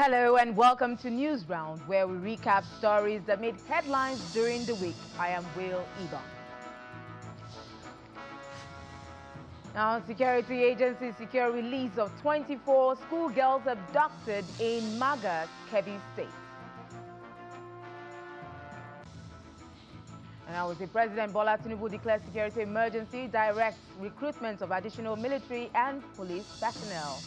Hello and welcome to News Round, where we recap stories that made headlines during the week. I am Will Eban. Now, security agencies secure release of 24 schoolgirls abducted in Maga, Kebbi State. And now, the President Bola Tinubu declares security emergency, directs recruitment of additional military and police personnel.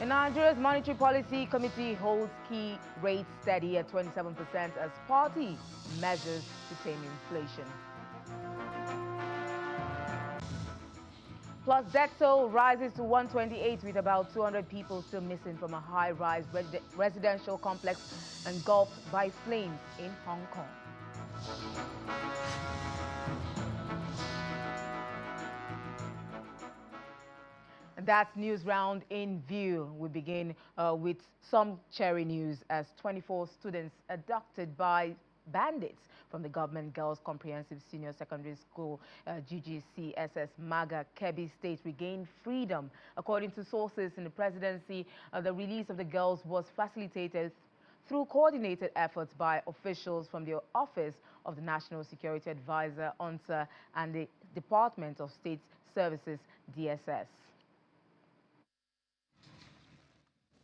And Nigeria's Monetary Policy Committee holds key rates steady at 27% as party measures to tame inflation. Plus, death toll rises to 128 with about 200 people still missing from a high-rise residential complex engulfed by flames in Hong Kong. That's News Round in View. We begin with some cherry news as 24 students abducted by bandits from the Government Girls Comprehensive Senior Secondary School, GGCSS Maga, Kebbi State, regained freedom. According to sources in the presidency, the release of the girls was facilitated through coordinated efforts by officials from the Office of the National Security Advisor, UNSA, and the Department of State Services, DSS.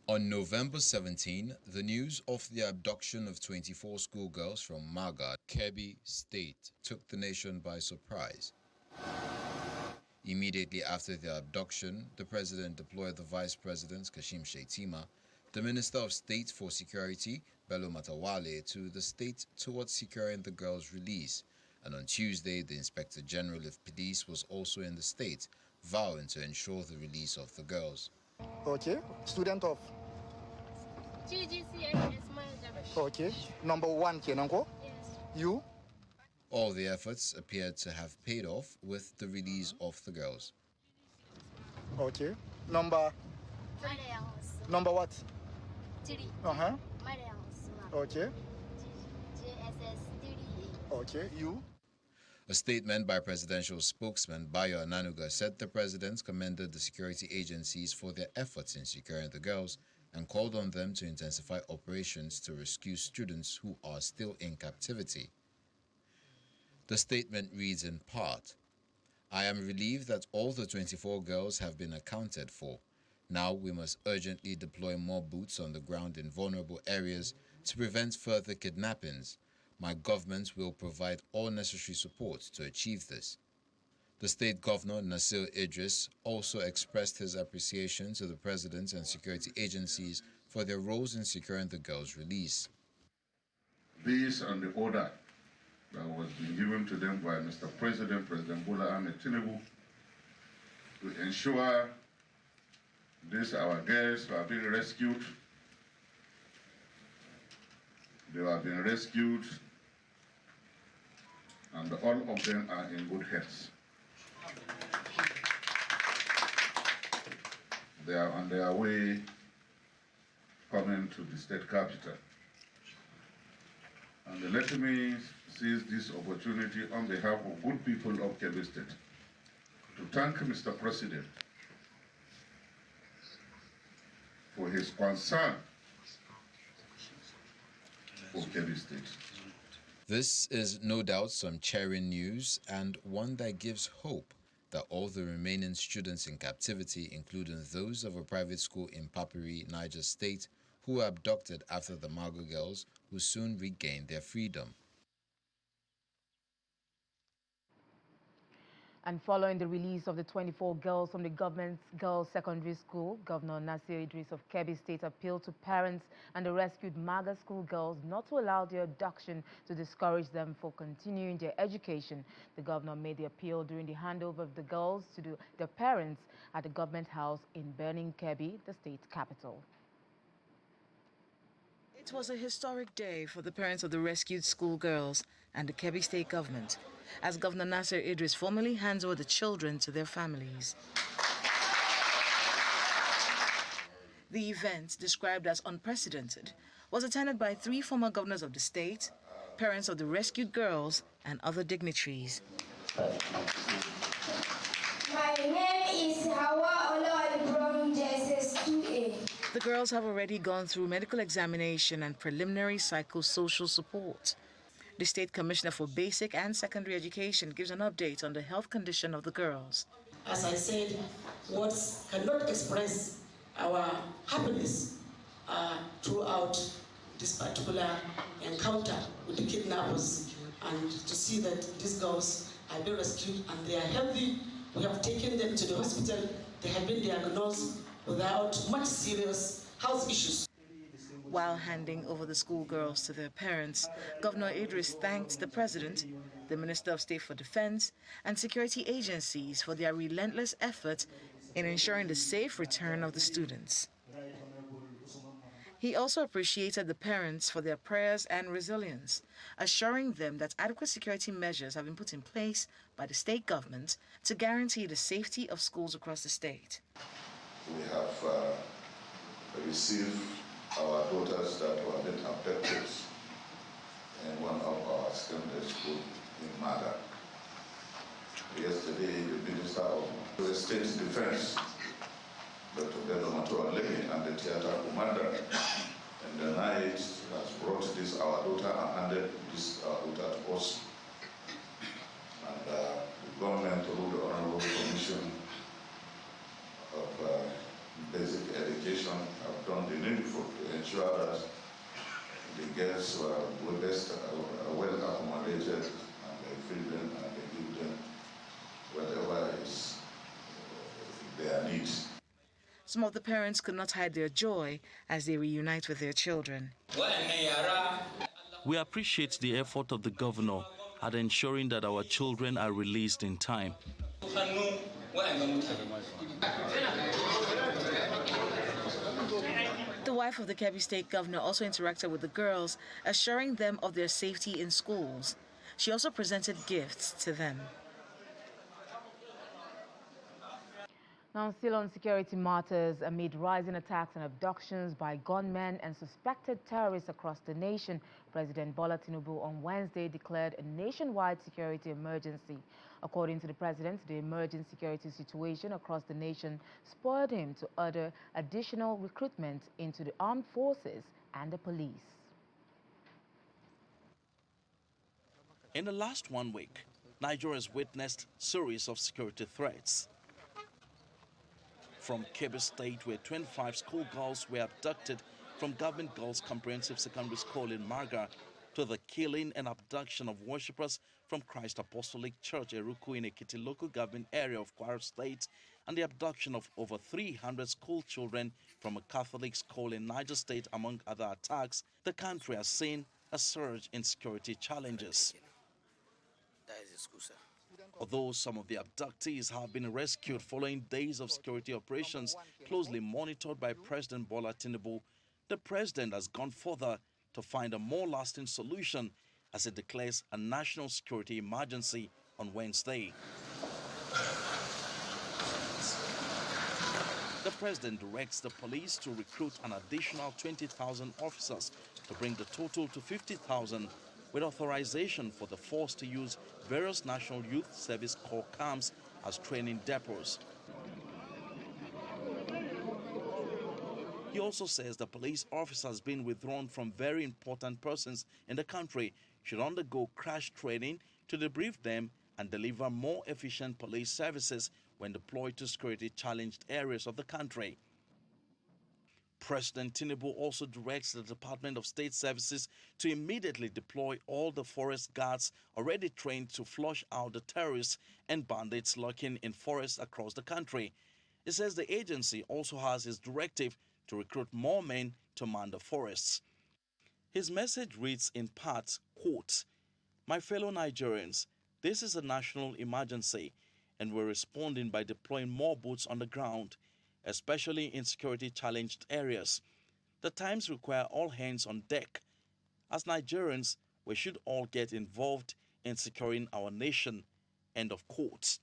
On November 17, the news of the abduction of 24 schoolgirls from Maga, Kebbi State, took the nation by surprise. Immediately after the abduction, the president deployed the vice president, Kashim Shettima, the Minister of State for Security, Bello Matawale, to the state towards securing the girls' release. And on Tuesday, the Inspector General of Police was also in the state, vowing to ensure the release of the girls. Okay, student of GGCSS. Okay, number 1, Kenanko. Yes. You? All the efforts appeared to have paid off with the release of the girls. Okay, number what? 3. Okay. GSS 38. Okay, you? A statement by presidential spokesman Bayo Ananuga said the president commended the security agencies for their efforts in securing the girls and called on them to intensify operations to rescue students who are still in captivity. The statement reads in part, "I am relieved that all the 24 girls have been accounted for. Now we must urgently deploy more boots on the ground in vulnerable areas to prevent further kidnappings. My government will provide all necessary support to achieve this." The state governor, Nasir Idris, also expressed his appreciation to the president and security agencies for their roles in securing the girls' release. Based on the order that was being given to them by Mr. President, President Bola Ahmed Tinubu, to ensure these our girls are being rescued. They are being rescued, and all of them are in good health. They are on their way coming to the state capital. And let me seize this opportunity on behalf of good people of Kebbi State to thank Mr. President for his concern for Kebbi State. This is no doubt some cheering news and one that gives hope that all the remaining students in captivity, including those of a private school in Papiri, Niger State, who were abducted after the Maga girls, will soon regain their freedom. And following the release of the 24 girls from the Government Girls Secondary School, Governor Nasir Idris of Kebbi State appealed to parents and the rescued Maga school girls not to allow their abduction to discourage them for continuing their education. The governor made the appeal during the handover of the girls to their parents at the government house in Burning Kebbi, the state capital. It was a historic day for the parents of the rescued schoolgirls and the Kebbi State government, as Governor Nasir Idris formally hands over the children to their families. The event, described as unprecedented, was attended by 3 former governors of the state, parents of the rescued girls, and other dignitaries. My name is Hawa Oloi from The girls have already gone through medical examination and preliminary psychosocial support. The State Commissioner for Basic and Secondary Education gives an update on the health condition of the girls. As I said, words cannot express our happiness throughout this particular encounter with the kidnappers, and to see that these girls have been rescued and they are healthy. We have taken them to the hospital. They have been diagnosed without much serious health issues. While handing over the schoolgirls to their parents, Governor Idris thanked the President, the Minister of State for Defense, and security agencies for their relentless effort in ensuring the safe return of the students. He also appreciated the parents for their prayers and resilience, assuring them that adequate security measures have been put in place by the state government to guarantee the safety of schools across the state. We have received our daughters that were been abducted in one of our secondary schools in Mada. Yesterday, the Minister of the State Defense, Dr. Bedomato Alemi, and the theater commander in the night has brought this our daughter and handed this our daughter to us. And the government, through the Honorable Commission of Basic Education, have done the needful to ensure that the girls were well accommodated, and they feed them and they give them whatever is their needs. Some of the parents could not hide their joy as they reunite with their children. We appreciate the effort of the governor at ensuring that our children are released in time. The wife of the Kebbi State Governor also interacted with the girls, assuring them of their safety in schools. She also presented gifts to them. Now, still on security matters, amid rising attacks and abductions by gunmen and suspected terrorists across the nation, President Bola Tinubu on Wednesday declared a nationwide security emergency. According to the president, the emerging security situation across the nation spurred him to order additional recruitment into the armed forces and the police. In the last 1 week, Nigeria has witnessed a series of security threats. From Kebbi State, where 25 schoolgirls were abducted from Government Girls Comprehensive Secondary School in Marga, to the killing and abduction of worshippers from Christ Apostolic Church, Eruku, in Ekiti local government area of Kwara State, and the abduction of over 300 school children from a Catholic school in Niger State, among other attacks, the country has seen a surge in security challenges. Although some of the abductees have been rescued following days of security operations closely monitored by President Bola Tinubu, the president has gone further to find a more lasting solution as it declares a national security emergency on Wednesday. The president directs the police to recruit an additional 20,000 officers to bring the total to 50,000, with authorization for the force to use various National Youth Service Corps camps as training depots. He also says the police officers being withdrawn from very important persons in the country should undergo crash training to debrief them and deliver more efficient police services when deployed to security-challenged areas of the country. President Tinubu also directs the Department of State Services to immediately deploy all the forest guards already trained to flush out the terrorists and bandits lurking in forests across the country. It says the agency also has his directive to recruit more men to man the forests. His message reads in part, quote, "My fellow Nigerians, this is a national emergency, and we're responding by deploying more boots on the ground, especially in security-challenged areas. The times require all hands on deck. As Nigerians, we should all get involved in securing our nation." End of quote.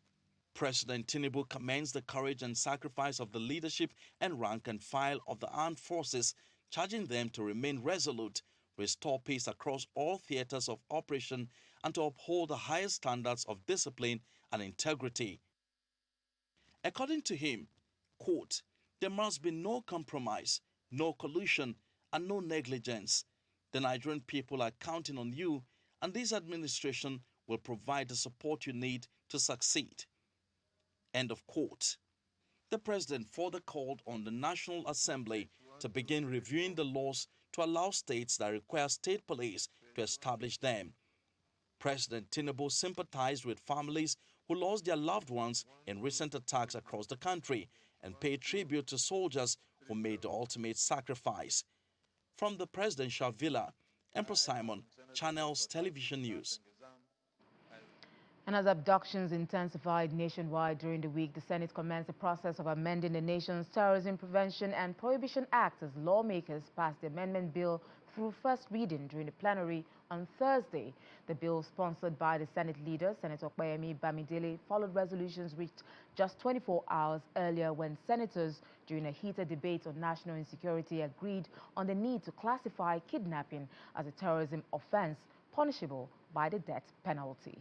President Tinubu commends the courage and sacrifice of the leadership and rank and file of the armed forces, charging them to remain resolute, restore peace across all theaters of operation, and to uphold the highest standards of discipline and integrity. According to him, quote, "There must be no compromise no collusion, and no negligence. The Nigerian people are counting on you, and this administration will provide the support you need to succeed. End of quote. The president further called on the National Assembly to begin reviewing the laws to allow states that require state police to establish them. President Tinubu sympathized with families who lost their loved ones in recent attacks across the country and paid tribute to soldiers who made the ultimate sacrifice. From the presidential villa, Emperor Simon, Channels Television News. And as abductions intensified nationwide during the week, the Senate commenced the process of amending the nation's Terrorism Prevention and Prohibition Act as lawmakers passed the amendment bill through first reading during the plenary on Thursday. The bill, sponsored by the Senate leader, Senator Opeyemi Bamidele, followed resolutions reached just 24 hours earlier when senators, during a heated debate on national insecurity, agreed on the need to classify kidnapping as a terrorism offense punishable by the death penalty.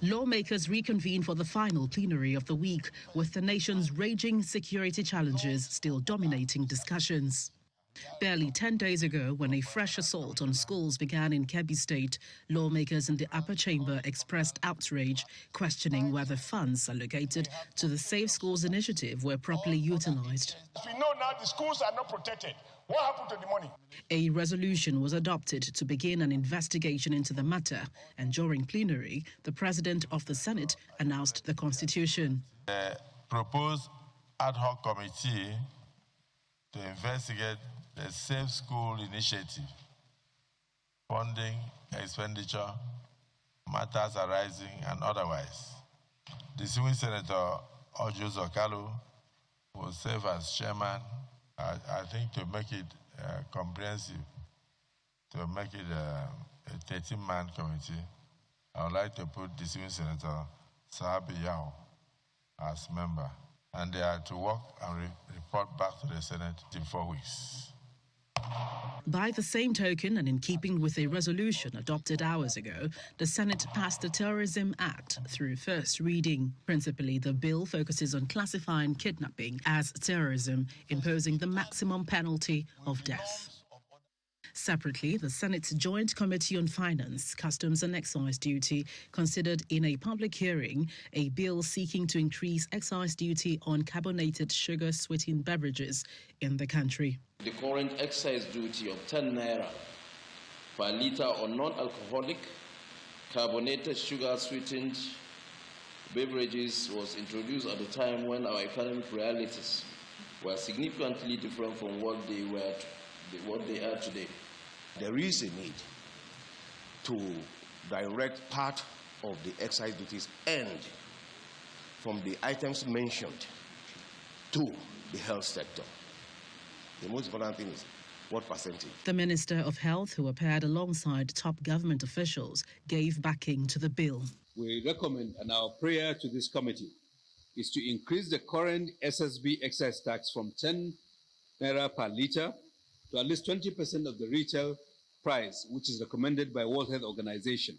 Lawmakers reconvene for the final plenary of the week, with the nation's raging security challenges still dominating discussions. Barely 10 days ago, when a fresh assault on schools began in Kebbi State, lawmakers in the upper chamber expressed outrage, questioning whether funds allocated to the Safe Schools initiative were properly utilized. We know now the schools are not protected. What happened to the money? A resolution was adopted to begin an investigation into the matter, and during plenary, the president of the Senate announced the constitution. The proposed ad hoc committee to investigate the Safe School initiative, funding, expenditure, matters arising, and otherwise. The Distinguished Senator Ojo Zokalu will serve as chairman. I think to make it comprehensive, to make it a 13-man committee, I would like to put Distinguished Senator Sahabi Yao as member. And they are to work and report back to the Senate in 4 weeks. By the same token, and in keeping with a resolution adopted hours ago, the Senate passed the Terrorism Act through first reading. Principally, the bill focuses on classifying kidnapping as terrorism, imposing the maximum penalty of death. Separately, the Senate's Joint Committee on Finance, Customs and Excise Duty considered in a public hearing a bill seeking to increase excise duty on carbonated sugar-sweetened beverages in the country. The current excise duty of 10 naira per litre on non-alcoholic carbonated sugar-sweetened beverages was introduced at a time when our economic realities were significantly different from what they are today. There is a need to direct part of the excise duties earned from the items mentioned to the health sector. The most important thing is what percentage. The Minister of Health, who appeared alongside top government officials, gave backing to the bill. We recommend, and our prayer to this committee is to increase the current SSB excise tax from 10 naira per litre to at least 20% of the retail price, which is recommended by World Health Organization.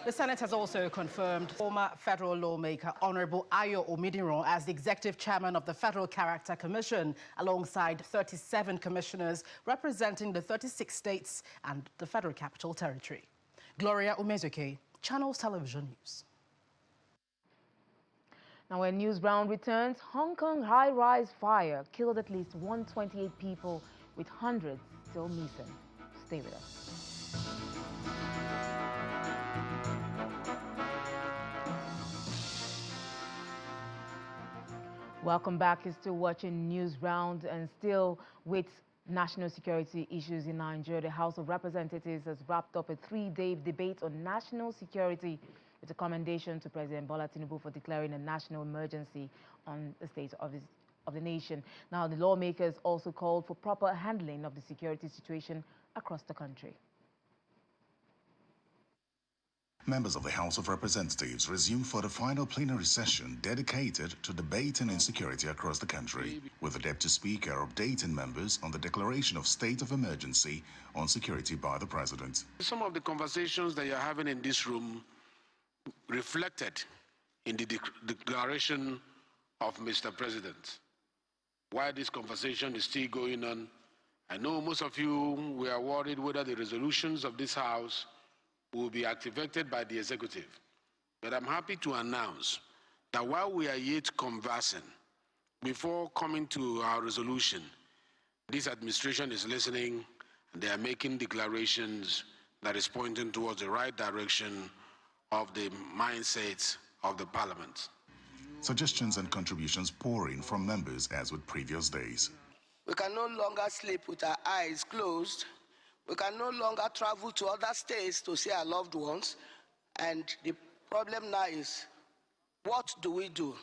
The Senate has also confirmed former federal lawmaker Honorable Ayo Omidiran as the executive chairman of the Federal Character Commission, alongside 37 commissioners representing the 36 states and the Federal Capital Territory. Gloria Umezuke, Channels Television News. Now, when News Round returns, Hong Kong high-rise fire killed at least 128 people, with hundreds still missing. Stay with us. Welcome back. You're still watching News Round, and still with national security issues in Nigeria. The House of Representatives has wrapped up a 3-day debate on national security with a commendation to President Bola Tinubu for declaring a national emergency on the state of the nation. Now, the lawmakers also called for proper handling of the security situation across the country. Members of the House of Representatives resumed for the final plenary session dedicated to debating insecurity across the country, with the Deputy Speaker updating members on the declaration of state of emergency on security by the President. Some of the conversations that you're having in this room reflected in the declaration of Mr. President. While this conversation is still going on, I know most of you were worried whether the resolutions of this House will be activated by the executive. But I'm happy to announce that while we are yet conversing, before coming to our resolution, this administration is listening and they are making declarations that is pointing towards the right direction of the mindset of the Parliament. Suggestions and contributions pour in from members as with previous days. We can no longer sleep with our eyes closed. We can no longer travel to other states to see our loved ones. And the problem now is, what do we do?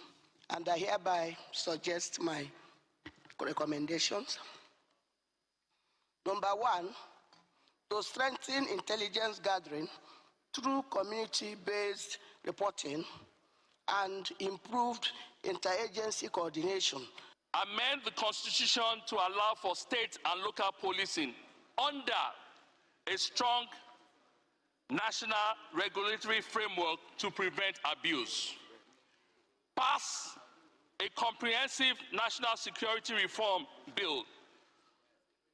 And I hereby suggest my recommendations. Number one, to strengthen intelligence gathering through community-based reporting and improved interagency coordination. Amend the Constitution to allow for state and local policing under a strong national regulatory framework to prevent abuse. Pass a comprehensive national security reform bill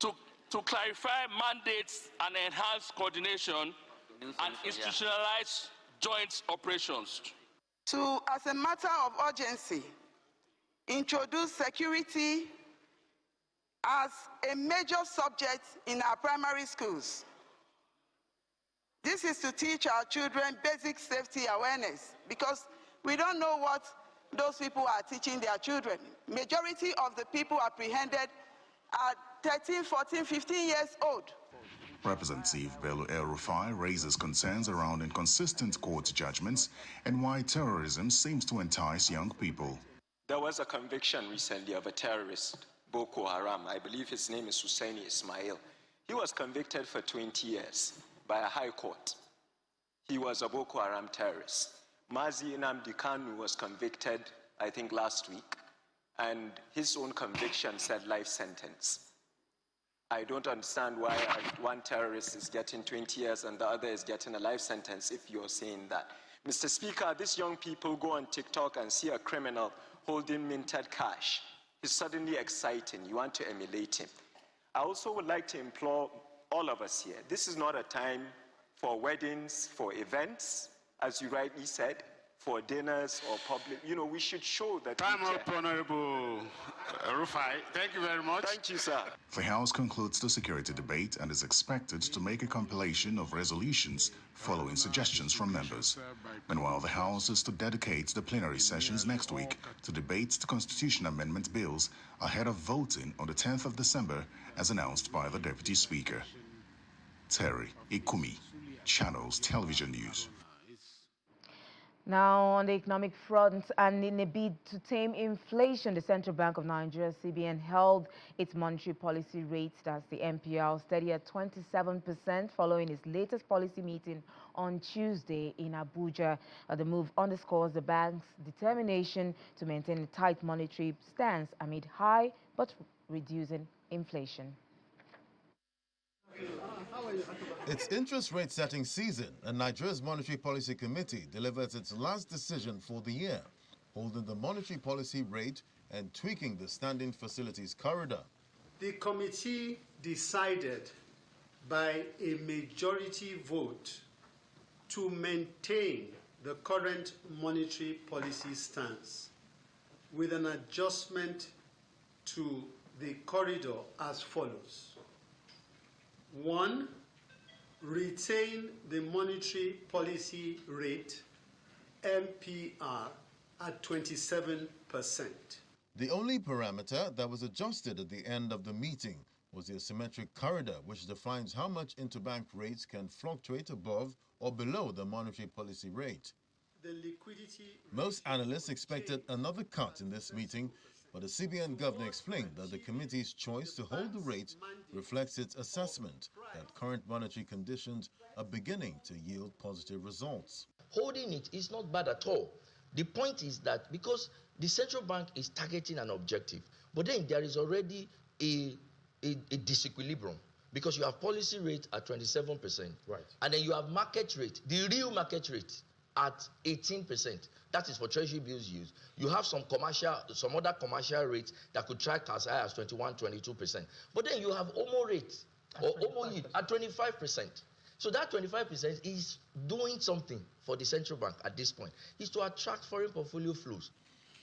to clarify mandates and enhance coordination and institutionalize joint operations. To, as a matter of urgency, introduce security as a major subject in our primary schools. This is to teach our children basic safety awareness, because we don't know what those people are teaching their children. Majority of the people apprehended are 13, 14, 15 years old. Representative Bello El-Rufai raises concerns around inconsistent court judgments and why terrorism seems to entice young people. There was a conviction recently of a terrorist, Boko Haram. I believe his name is Husseini Ismail. He was convicted for 20 years by a high court. He was a Boko Haram terrorist. Mazi Nnamdi Kanu was convicted, I think, last week, and his own conviction said life sentence. I don't understand why one terrorist is getting 20 years and the other is getting a life sentence if you're saying that. Mr. Speaker, these young people go on TikTok and see a criminal holding minted cash. He's suddenly exciting. You want to emulate him. I also would like to implore all of us here, this is not a time for weddings, for events, as you rightly said, for dinners or public. You know, we should show that. Time up, Honorable Rufai. Thank you very much. Thank you, sir. The House concludes the security debate and is expected to make a compilation of resolutions following suggestions from members. Meanwhile, the House is to dedicate the plenary sessions next week to debate the constitution amendment bills ahead of voting on the 10th of December, as announced by the Deputy Speaker. Terry Ikumi, Channels Television News. Now, on the economic front, and in a bid to tame inflation, the Central Bank of Nigeria, CBN, held its monetary policy rate, that's the MPR, steady at 27% following its latest policy meeting on Tuesday in Abuja. The move underscores the bank's determination to maintain a tight monetary stance amid high but reducing inflation. It's interest rate setting season, and Nigeria's Monetary Policy Committee delivers its last decision for the year, holding the monetary policy rate and tweaking the standing facilities corridor. The committee decided by a majority vote to maintain the current monetary policy stance with an adjustment to the corridor as follows. 1. Retain the monetary policy rate, MPR, at 27%. The only parameter that was adjusted at the end of the meeting was the asymmetric corridor, which defines how much interbank rates can fluctuate above or below the monetary policy rate. Most analysts expected another cut in this meeting, but the CBN governor explained that the committee's choice to hold the rate reflects its assessment that current monetary conditions are beginning to yield positive results. Holding it is not bad at all. The point is that because the central bank is targeting an objective, but then there is already a disequilibrium, because you have policy rate at 27%, right, and then you have market rate, the real market rate, at 18%. That is for treasury bills use. You have some other commercial rates that could track as high as 21, 22%. But then you have OMO rates or OMO yield at 25%. So that 25% is doing something for the central bank at this point, is to attract foreign portfolio flows.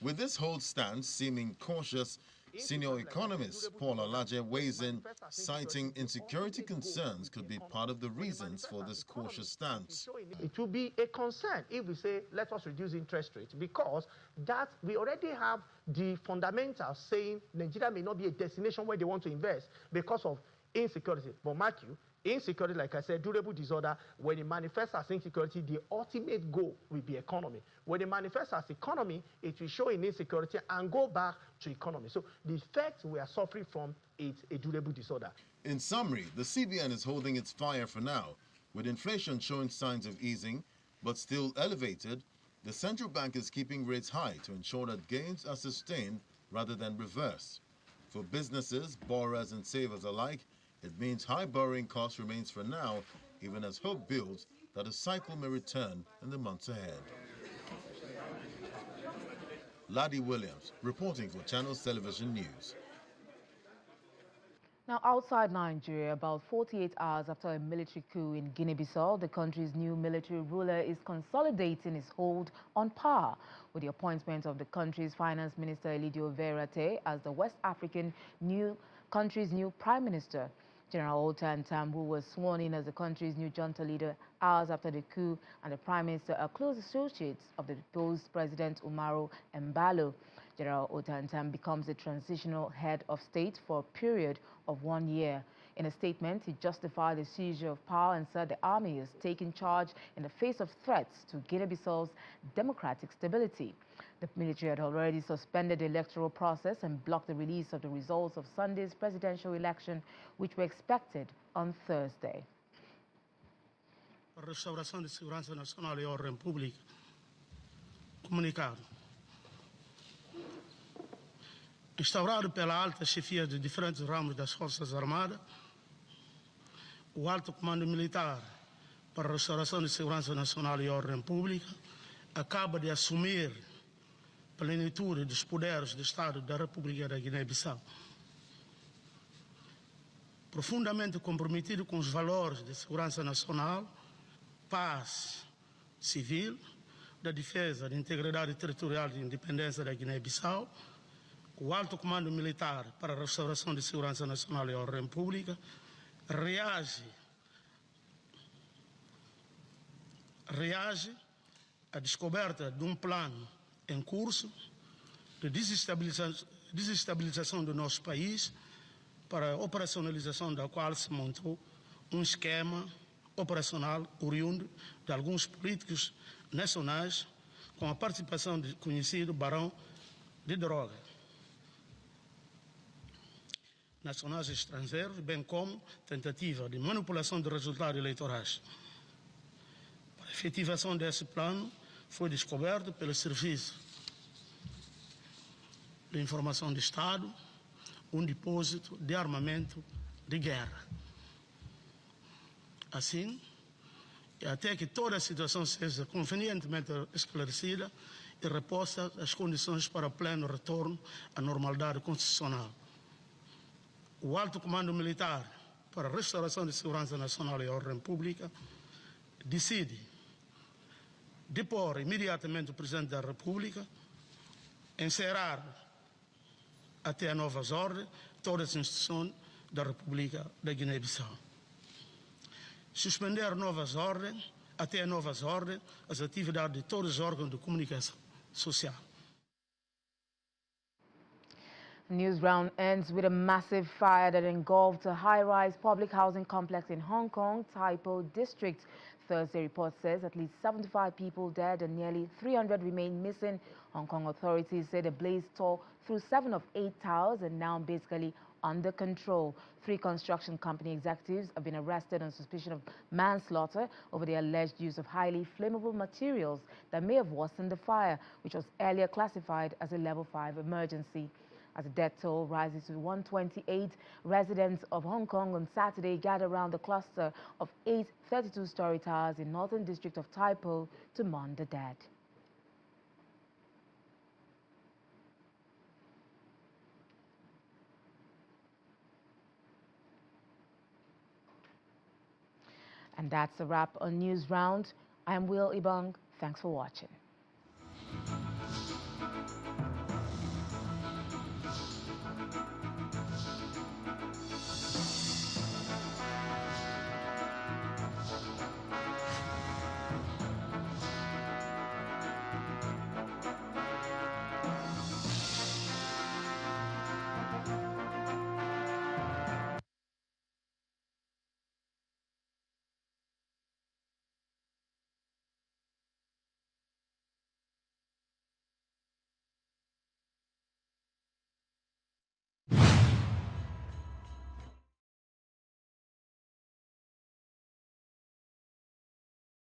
With this whole stance seeming cautious, senior economist Paul Alaje weighs in, citing insecurity concerns could be part of the reasons for this cautious stance. It will be a concern if we say, let us reduce interest rates, because that we already have the fundamentals saying Nigeria may not be a destination where they want to invest because of insecurity. But mark you, insecurity, like I said, durable disorder, when it manifests as insecurity, the ultimate goal will be economy. When it manifests as economy, it will show in insecurity and go back to economy. So the effect we are suffering from is a durable disorder. In summary, the CBN is holding its fire for now. With inflation showing signs of easing, but still elevated, the central bank is keeping rates high to ensure that gains are sustained rather than reversed. For businesses, borrowers and savers alike, it means high borrowing costs remains for now, even as hope builds that a cycle may return in the months ahead. Laddie Williams, reporting for Channels Television News. Now, outside Nigeria, about 48 hours after a military coup in Guinea Bissau, the country's new military ruler is consolidating his hold on power with the appointment of the country's finance minister, Elidio Verate, as the West African country's new prime minister. General Ota Ntambu was sworn in as the country's new junta leader hours after the coup, and the prime minister are close associates of the deposed president Umaru Embalo. General Ota Ntambu becomes the transitional head of state for a period of 1 year. In a statement, he justified the seizure of power and said the army is taking charge in the face of threats to Guinea-Bissau's democratic stability. The military had already suspended the electoral process and blocked the release of the results of Sunday's presidential election, which were expected on Thursday. Restauração de segurança nacional e ordem pública. Comunicado. Instaurado pela alta chefia de diferentes ramos das Forças Armadas, o Alto Comando Militar para a Restauração de Segurança Nacional e Ordem Pública acaba de assumir plenitude dos poderes do Estado da República da Guiné-Bissau. Profundamente comprometido com os valores de segurança nacional, paz civil, da defesa da integridade territorial e independência da Guiné-Bissau, o Alto Comando Militar para a Restauração de Segurança Nacional e Ordem Pública reage à descoberta de plano em curso de desestabilização do nosso país, para a operacionalização da qual se montou esquema operacional oriundo de alguns políticos nacionais, com a participação do conhecido barão de droga, nacionais e estrangeiros, bem como tentativa de manipulação de resultados eleitorais. Para a efetivação desse plano, foi descoberto pelo Serviço de Informação de Estado depósito de armamento de guerra. Assim, até que toda a situação seja convenientemente esclarecida e reposta as condições para o pleno retorno à normalidade constitucional, o Alto Comando Militar para a Restauração de Segurança Nacional e Ordem Pública decide depor imediatamente o Presidente da República, encerrar até a novas ordens todas as instituições da República da Guiné-Bissau. Suspender até a novas ordens, as atividades de todos os órgãos de comunicação social. News round ends with a massive fire that engulfed a high-rise public housing complex in Hong Kong, Tai Po district. Thursday report says at least 75 people dead and nearly 300 remain missing. Hong Kong authorities say the blaze tore through 7 of 8 towers and now basically under control. 3 construction company executives have been arrested on suspicion of manslaughter over the alleged use of highly flammable materials that may have worsened the fire, which was earlier classified as a level 5 emergency. As the death toll rises to 128, residents of Hong Kong on Saturday gathered around the cluster of 8 32-story towers in northern district of Tai Po to mourn the dead. And that's a wrap on News Round. I'm Will Ibong. Thanks for watching.